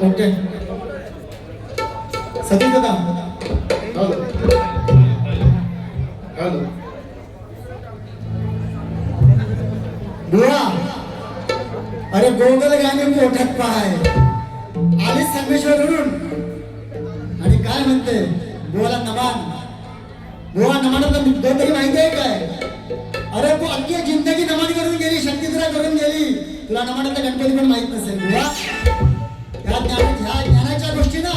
Okay Satish दादा hello hello बुवा अरे गोगल गाणे पोटात पाय आलीच संगमेश्वरवरून आणि काय म्हणते बुवाला नमान बुवा नमानाचा मुद्दा तरी माहिती आहे काय अरे तू अख्खी जिंदगी नमान करून गेली शक्तिद्रा करून गेली तुला नमानाचा गणपती पण माहित नसेल बुवा ह्या ज्ञानाच्या गोष्टी ना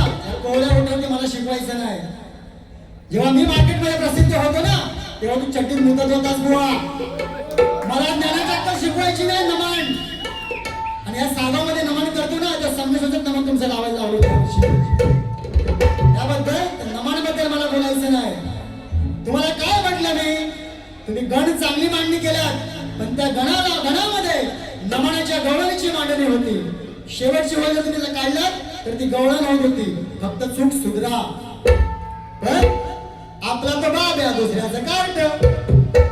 कोवळ्या होत्या मला शिकवायचं नाही जेव्हा मी मार्केटमध्ये प्रसिद्ध होतो ना तेव्हा तू चट्टीत मुदत होतास बुवा मला ज्ञानाची अक्कल शिकवायची नाही नमन आणि या सागामध्ये नमन करतो ना त्या संमेश्वरचं नमन तुमचं लावायला आवडतं त्याबद्दल नमनबद्दल मला बोलायचं नाही तुम्हाला काय म्हटलं मी तुम्ही गण चांगली मांडणी केल्यात पण त्या गणामध्ये नमनाच्या गवळणीची मांडणी होती शेवटची वेळ जर तुम्ही काढलात तर ती गवळण होत होती फक्त चूक सुधरा पण आपला तर बाब या दुसऱ्याचं कार्ट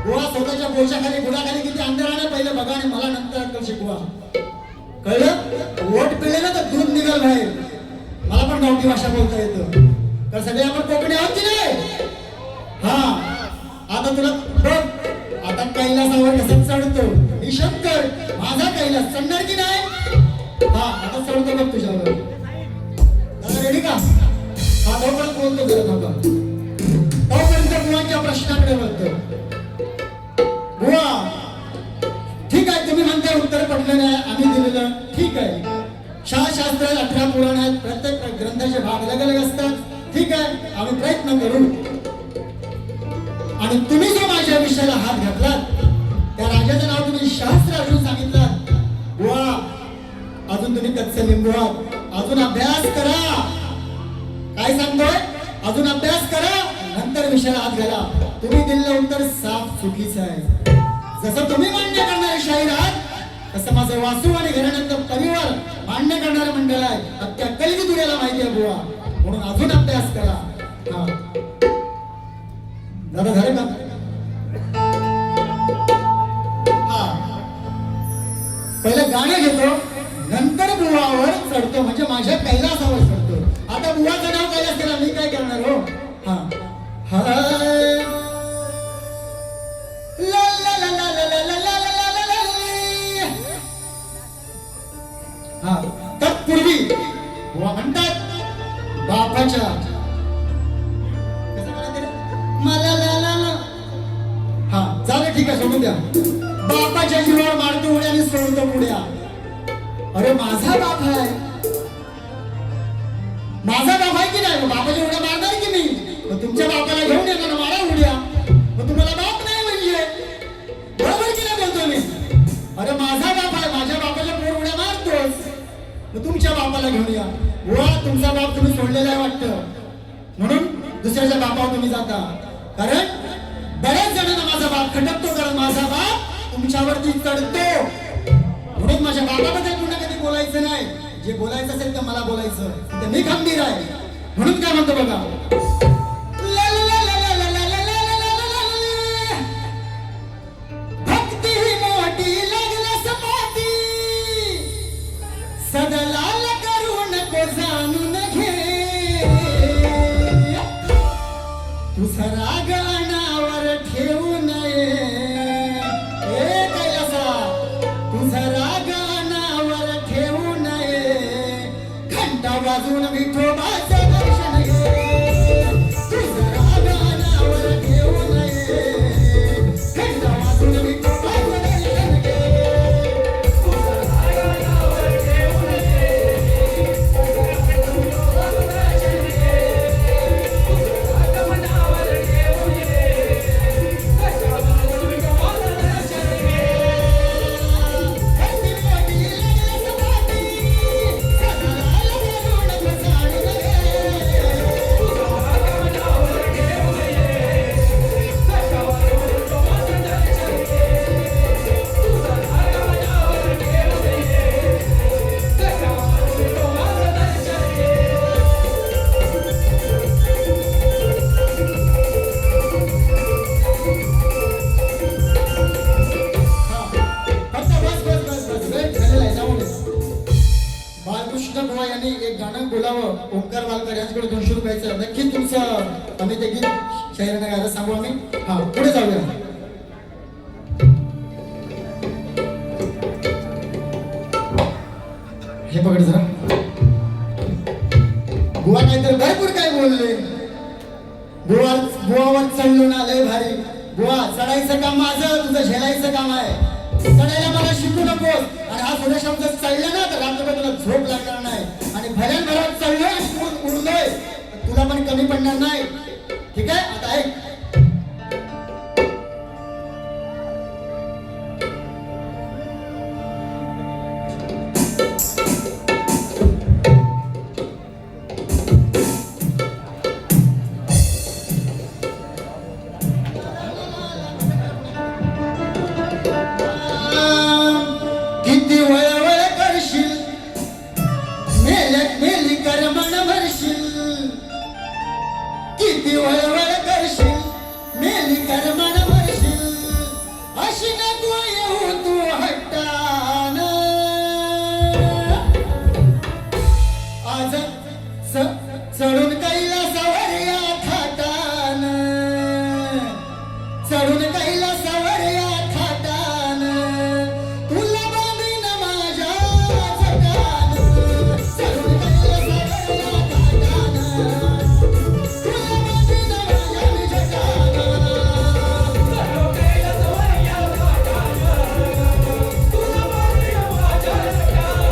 गोवा स्वतःच्या बोशाखाली बुडाखाली किती अंतर आणा पहिलं बघा आणि मला नंतर अक्कल शिकवा कळलं वोट पिळले ना तर दूध निघाल बाहेर मला पण गावठी भाषा बोलता येतं तर सगळे आपण कोकणी आहोत की नाही हा आता तुला बघ आता कैलासावर कसं चढतो मी शंकर माझा कैलास चढणार की नाही हा आता चढतो बघ तुझ्यावर आता रेडी का हा तोपर्यंत बोलतो जरा थांबा तोपर्यंत बुवांच्या प्रश्नाकडे बघतो बुवा ठीक आहे तुम्ही म्हणताय उत्तर पडलं नाही आम्ही दिलेलं ठीक आहे शास्त्र 18 पुराण आहेत प्रत्येक ग्रंथाचे भाग अलग अलग असतात ठीक आहे आम्ही प्रयत्न करू आणि तुम्ही जो माझ्या विषयाला हात घातलात त्या राजाचं नाव तुम्ही शास्त्र अजून सांगितलं बुवा अजून तुम्ही कच्चे लिंबू आहात अजून अभ्यास करा काय सांगतोय अजून अभ्यास करा नंतर विषयाला हात घाला तुम्ही दिलेलं उत्तर साफ चुकीचं आहे जसं तुम्ही मान्य करणारे शाहीर आहात तसं माझं वासू आणि घराण्याचं परिवार मान्य करणारे मंडळ आहे अख्ख्या कलगी दुनियाला माहिती आहे बुवा म्हणून अजून अभ्यास करा हा दादा झालं का हा पहिलं गाणं घेतो नंतर बुवावर चढतो म्हणजे माझ्या कैलासावर चढतो आता बुवाचं नाव कैलास केला मी काय करणार हो हा हा तत्पूर्वी बुवा म्हणतात बापाच्या मला हा चालेल ठीक आहे सोडून द्या बापाच्या जीवावर मारतो उड्या आणि सोडतो पुढ्या अरे माझा बाप आहे माझा बाप आहे की नाही बापाच्या उड्या मारणार की मी तुमच्या बापाला घेऊन येतो ना मारा उड्या मग तुम्हाला बाप नाही म्हणजे बरोबर की नाही बोलतो मी अरे माझा बाप आहे माझ्या बापाच्या पोर उड्या मारतोस मग तुमच्या बापाला घेऊन या वा तुमचा बाप तुम्ही सोडलेला आहे वाटतं म्हणून दुसऱ्याच्या बापावर तुम्ही जाता कारण बऱ्याच जणांना माझा बाप खटकतो कारण माझा बाप तुमच्यावरती चढतो म्हणून माझ्या बापाबद्दल पुन्हा कधी बोलायचं नाही जे बोलायचं असेल तर मला बोलायचं तर मी खंबीर आहे म्हणून काय म्हणतो बघा भक्ती ही मोठी लागला सपाटी सदलाल करू नको जाणून घे तुझा राग अनावर ठेवू नये ए कैलासा तुझा राग अनावर ठेवू नये घंटा वाजून विठोबाचं दर्शन घे तुझा राग अनावर ठेवू नये घंटा वाजून विठोबाचं दर्शन घे तुझा राग अनावर ठेवू नये विठोबाचं दर्शन घे बुवा यांनी एक गाणं बोलावं ओंकार वालकर यांच्याकडे 200 रुपयाचं नक्की तुमचं आम्ही ते गीत शाहिरांना गायला सांगू आम्ही. हा पुढे जाऊया. हे पकड जरा. बुवा नाहीतर भरपूर काय बोलले. बुवावर चढलो ना लय भारी. बुवा चढायचं काम माझं, तुझं झेलायचं काम आहे. चढायला मला शिकू नकोस. आणि हा पुढे शब्द चढला ना तर रात्रभर तुला झोप लागणार नाही. आणि भल्यान भरात चढलोय आणि उडलोय तुला पण कमी पडणार नाही. ठीक आहे. आता ऐक. किती वळवळ करशील मेल्यात मेली करमण भरशील. किती वळवळ करशील मेली करमण भरशील. अशी नको येऊ तू हट्टान. आज चढून कैलासावर या थाटान. चढून कैलासावर या थाटान. तुला बांधीन माझ्या जगान. चढून कैलासावर या थाटान. तुला बांधीन माझ्या जगान. चढून कैलासावर या थाटान. तुला बांधीन माझ्या जगान.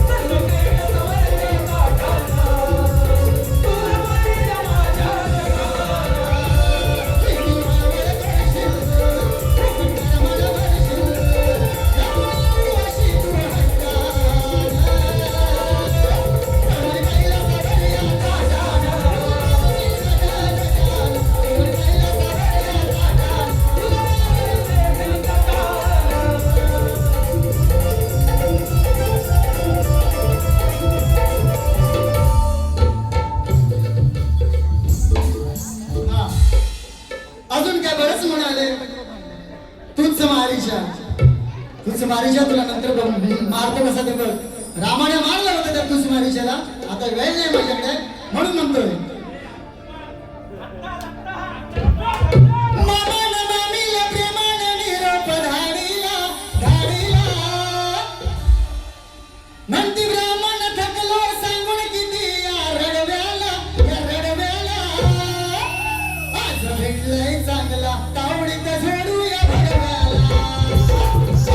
चढून कैलासावर या थाटान. तुला बांधीन माझ्या अजून काय बरंच म्हणाले. तूच मारीच्या तुला नंतर मारतो कसा ते बघ. रामाने मारलं होतं त्या तूच मारीच्याला. आता वेळ नाही माझ्याकडे म्हणून म्हणतोय. मामानं मामीला प्रेमानं निरोप धाडीला धाडीला. म्हणती ब्राह्मण थकलो सांगून किती या रडव्याला या रडव्याला. आज भेटलंय चांगला तावडीत झोडूया भडव्याला.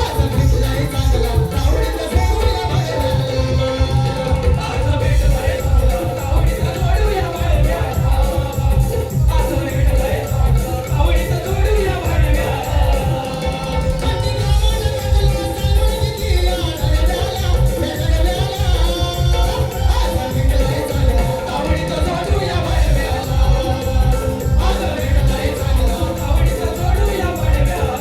आज भेटलंय चांगला तावडीत झोडूया भडव्याला. आज भेटलंय चांगला तावडीत झोडूया भडव्याला. आज भेटलंय चांगला तावडीत झोडूया भडव्याला. म्हणती ब्राह्मण थकलो सांगून किती या रडव्याला या रडव्याला. आज भेटलंय चांगला तावडीत झोडूया भडव्याला. आज भेटलंय चांगला तावडीत झोडूया भडव्याला.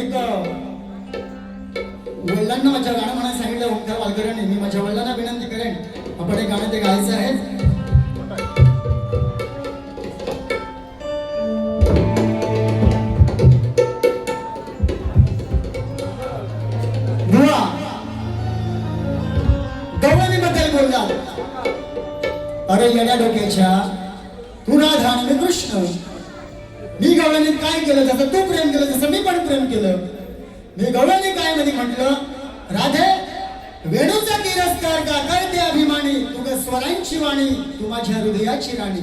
एक वडिलांना माझ्या गाणं म्हणायला सांगितलं ओंकार वालकरांनी. मी माझ्या वडिलांना विनंती करेन आपण हे गाणं ते गायचं आहे. बुवा गवळणीबद्दल बोलला. अरे येड्या डोक्याच्या तू राधा आणि मी कृष्ण. मी गवळणीत काय केलं जसं तू प्रेम केलं तसं मी पण प्रेम केलं. मी गवळणी काय मध्ये म्हटलं राधे वेणूचा तिरस्कार का करते अभिमानी. तू ग स्वरांची वाणी तू माझ्या हृदयाची राणी.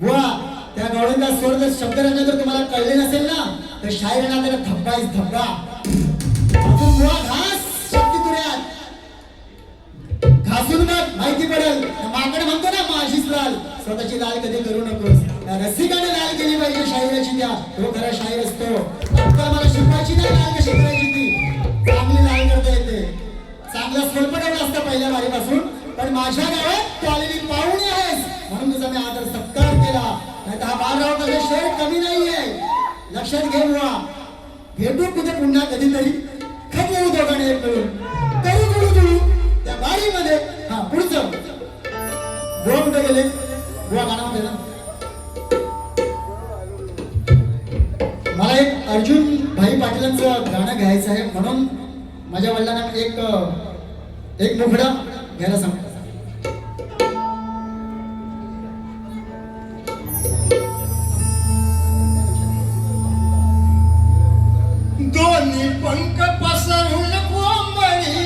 बुवा त्या गवळणीचा स्वर जर शब्दरचना जर तुम्हाला कळले नसेल ना तर शायरांना त्याला धब्बाच धब्बा. अजून बुवा घास शक्ती तुऱ्यात घासून बघ माहिती पडेल. माकड म्हणतो ना माझीच लाल. स्वतःची लाल कधी करू नकोस. रसिकाने लाल केली पाहिजे शायराची. त्या तो खरा शायर असतो. आता मला शिकवायची नाही लाल कशी करायची ती. चांगली लाल करता येते. चांगला स्वल्पटवला असतं पहिल्या बारीपासून. पण माझ्या गावात तू आलेली पाहुणी आहेस म्हणून तुझा मी आदर सत्कार केला. नाही तर हा बालरावचा शेर कमी नाहीये. लक्षात घे बुवा. भेटू कुठे पुन्हा कधीतरी. खपवू दोघांनी एक मिळून करू गुळू गुळू त्या बारीमध्ये. हा पुढचं बुवा कुठे गेले. बुवा गाणं म्हणते ना अर्जुन भाई पाटीलांचं गाणं घ्यायचं आहे, म्हणून माझ्या वडिलांना एक मुखडा घ्यायला सांगतो. दोन्ही पंख पसरून कोंबडी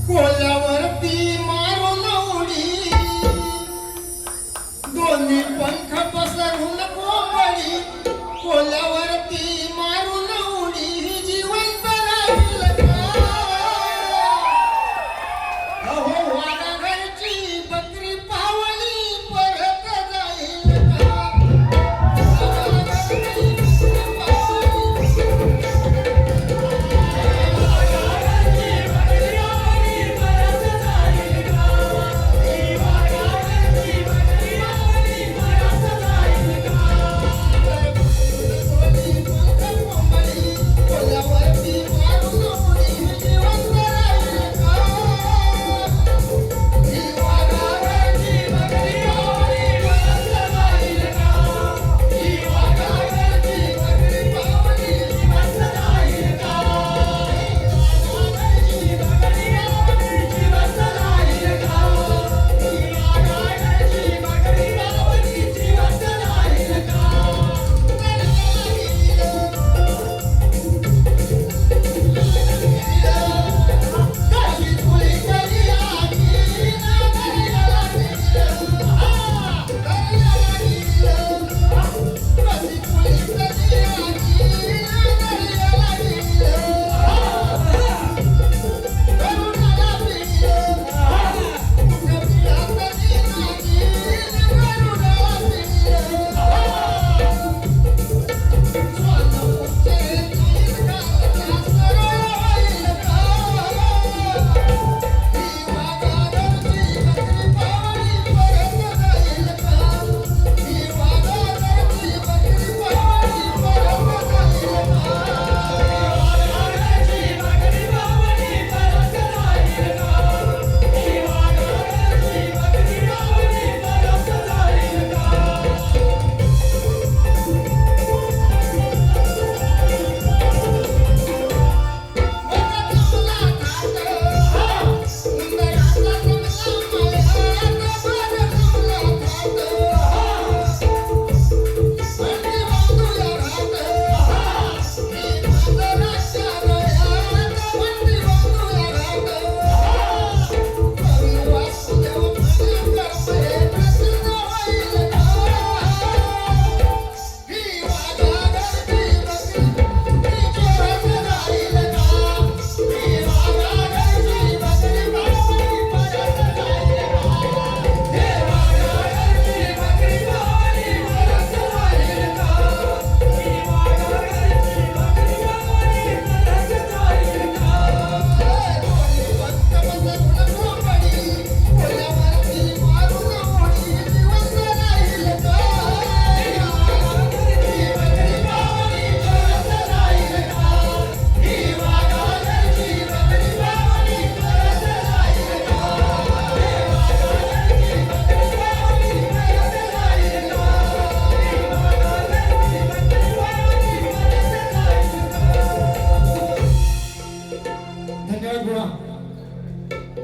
कोल्यावरती मारून उडी. दोन्ही पंख पसरून कोंबडी कोल्यावरती मारून उडी. जिवंत राहील का? अहो वाघाघरची बकरी पावली परत जाईल का?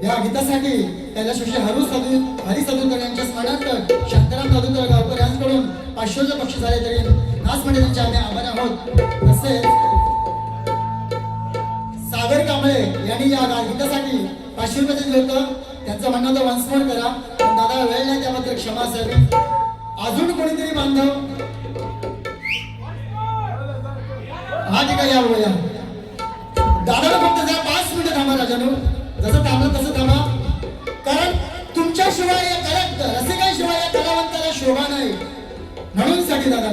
या गीतासाठी त्याला श्री हरी सदुकर यांच्या स्मरणार्थ शांताराम दादूकर गावकर यांकडून 500 बक्षीस झाले. तरी नाच मंडळींचे आम्ही आभारी आहोत. तसेच सागर कांबळे यांनी या गीतासाठी 500 रुपये दिले होतं. त्यांचं म्हणणं होतं वंसमोड करा, पण दादा वेळ नाही त्याबद्दल क्षमा असावी. अजून कोणीतरी बांधव हा ठीक आहे, या बघूया दादा फक्त जरा 5 मिनिटं थांबा राजानो. जसं थांबलं तसं थांबा, कारण तुमच्याशिवाय या कला रसिकांशिवाय या कलावंताला शोभा नाही, म्हणून साठी दादा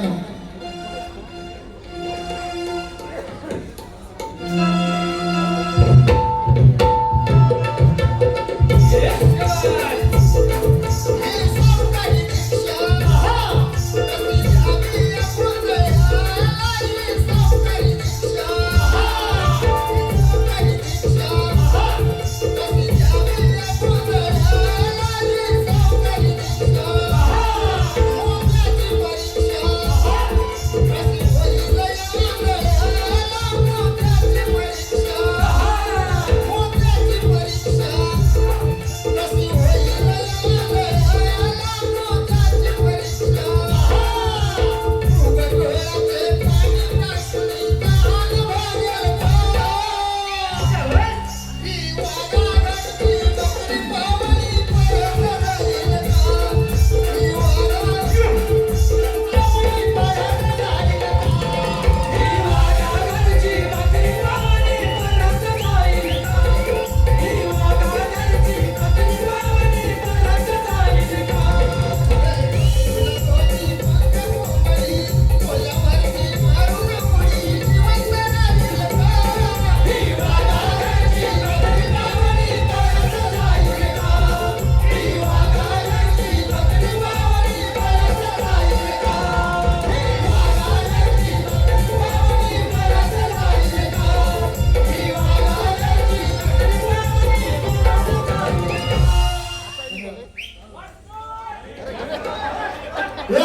हे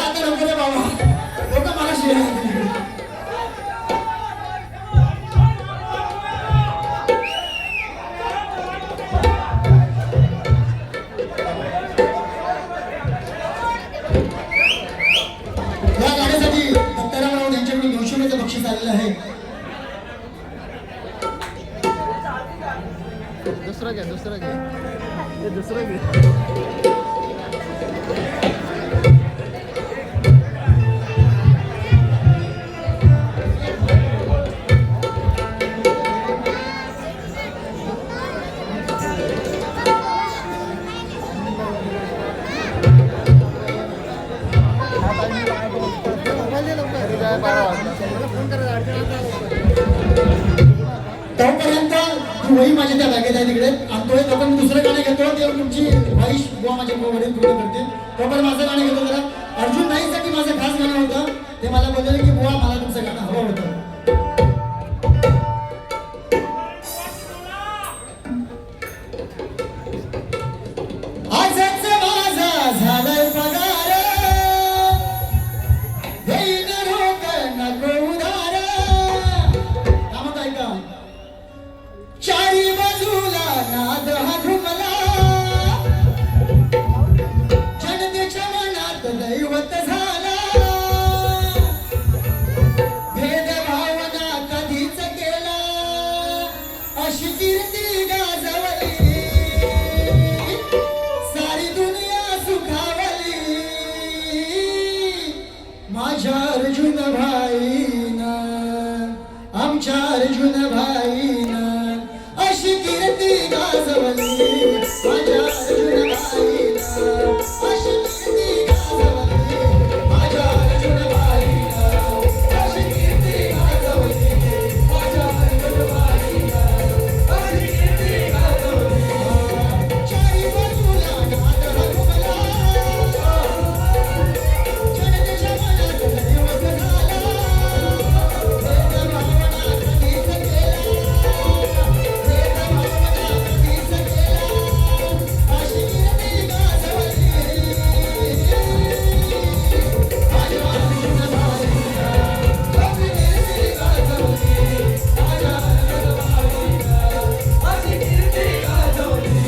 आता नको रे बाबा लोक मला शिवाय या गाण्यासाठी दत्तारामराव यांच्याकडून 200 रुपयाचं बक्षीस आलेलं आहे. दुसरं घे हे दुसरं घे. तोपर्यंत ती वही माझ्या त्या बॅगेत आहे तिकडे आणतोय. तोपर्यंत दुसरं गाणं घेतो ते तुमची वाईश बुवा माझ्या वडील पूर्ण करतील. तोपर्यंत माझं गाणं घेतो जरा. अर्जुन नाईसाठी माझं खास गाणं होतं. ते मला बोलले की बुवा मला तुमचं गाणं हवं होतं. आजच माझा झालाय पगार येईन रोक नको उधार. कामात ऐका चारी बाजूला नाद हा घुमला जनतेच्या मनात दैवत झाला. भेदभावना कधीच केला अशी कीर्ती गाजवली. सारी दुनिया सुखावली माझ्या अर्जुन भाईना आमच्या अर्जुन भाईना अशी कीर्ती गाजवली. माझ्या अर्जुन भाईना अशी कीर्ती गाजवली. माझ्या अर्जुन भाईना अशी कीर्ती गाजवली. माझ्या अर्जुन भाईना अशी कीर्ती गाजवली. चारी बाजूला नाद हा घुमला जनतेच्या मनात दैवत झाला. भेदभावना कधीच केला अशी कीर्ती गाजवली. माझ्या अर्जुन भाईना अशी कीर्ती गाजवली. माझ्या अर्जुन भाईना अशी कीर्ती गाजवली.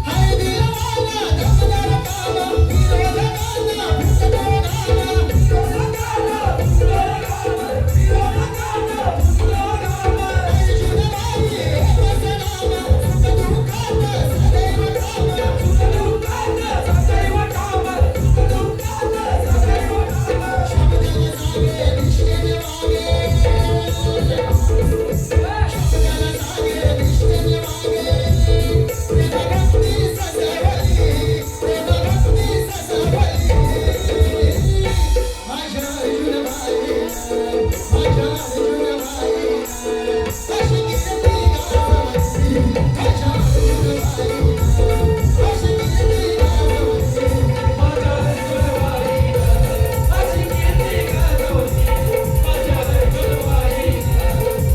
हाय दिलवाला दमदार कामा विरोधकांना फुटतो गाणं. अर्जुन भाई एकच नाम सुखदुःखात सदैव ठाम. शब्दाला जागे निष्ठेने वागे. शब्दाला जागे निष्ठेने वागे. प्रेमभक्ती सजवली. प्रेमभक्ती सजवली. माझ्या अर्जुन भाईना माझ्या अर्जुन भाईना अशी कीर्ती गाजवली. माझ्या अर्जुन भाईना अशी कीर्ती गाजवली. माझ्या अर्जुन भाईना अशी कीर्ती गाजवली. माझ्या अर्जुन भाईना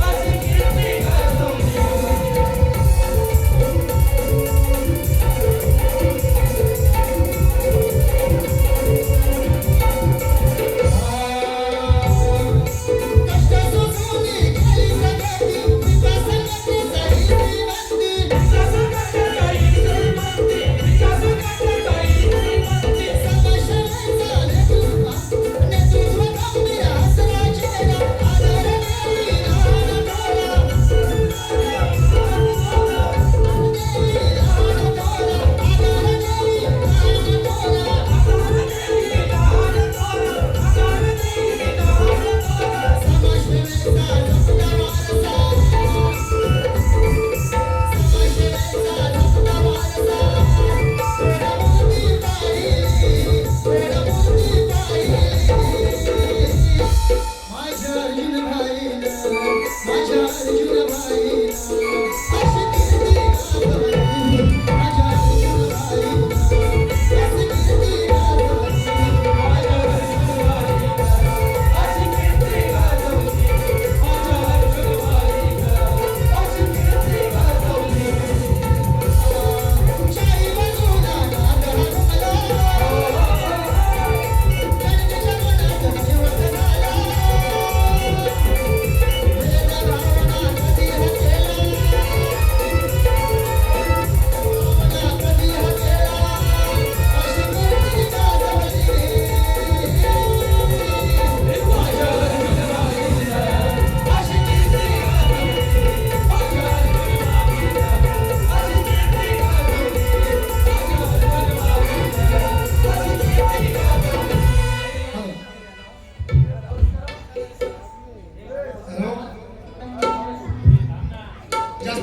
अशी कीर्ती गाजवली. कष्ट सोसून खाली प्रगती विकासाची सही बंदी.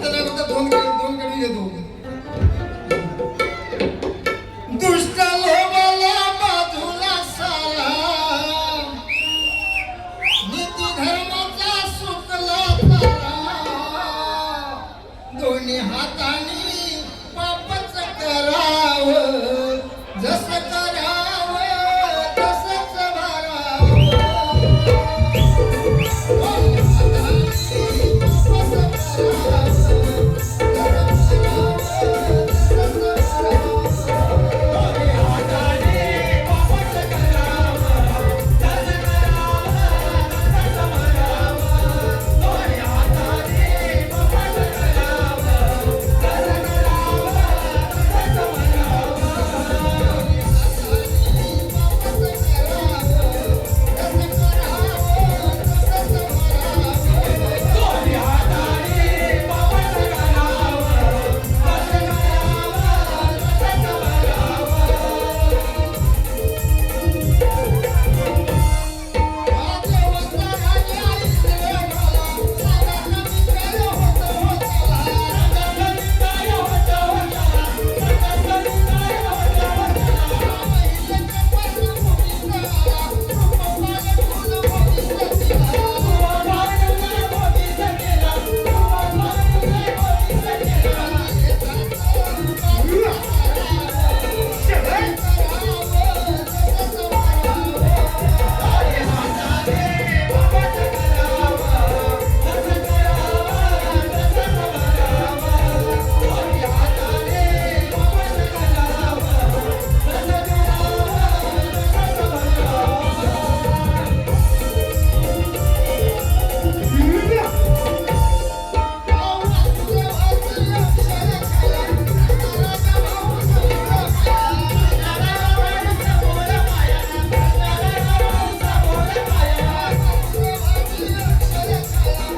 आता नाही फक्त दोन कडे घेतो. दुष्ट लोभाला बाजूला सारा, नीती धर्माचा सुकला तारा, दोन्ही हाताने पापच करावं, जसं करावं तसंच भरावं. दोन्ही हाताने पापच करावं, जसं करावं तसंच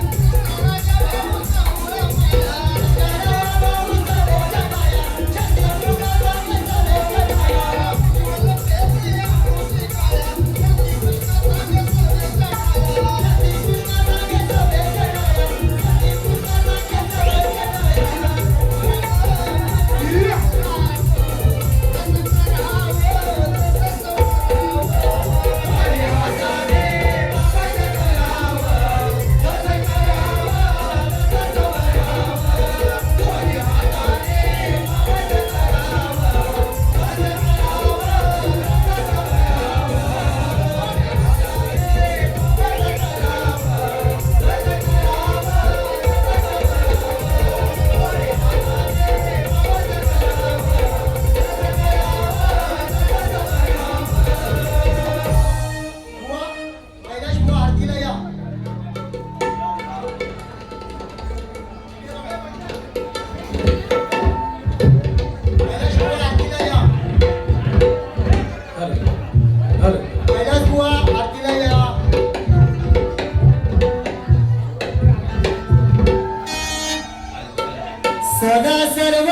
भरावं. सदा सर्व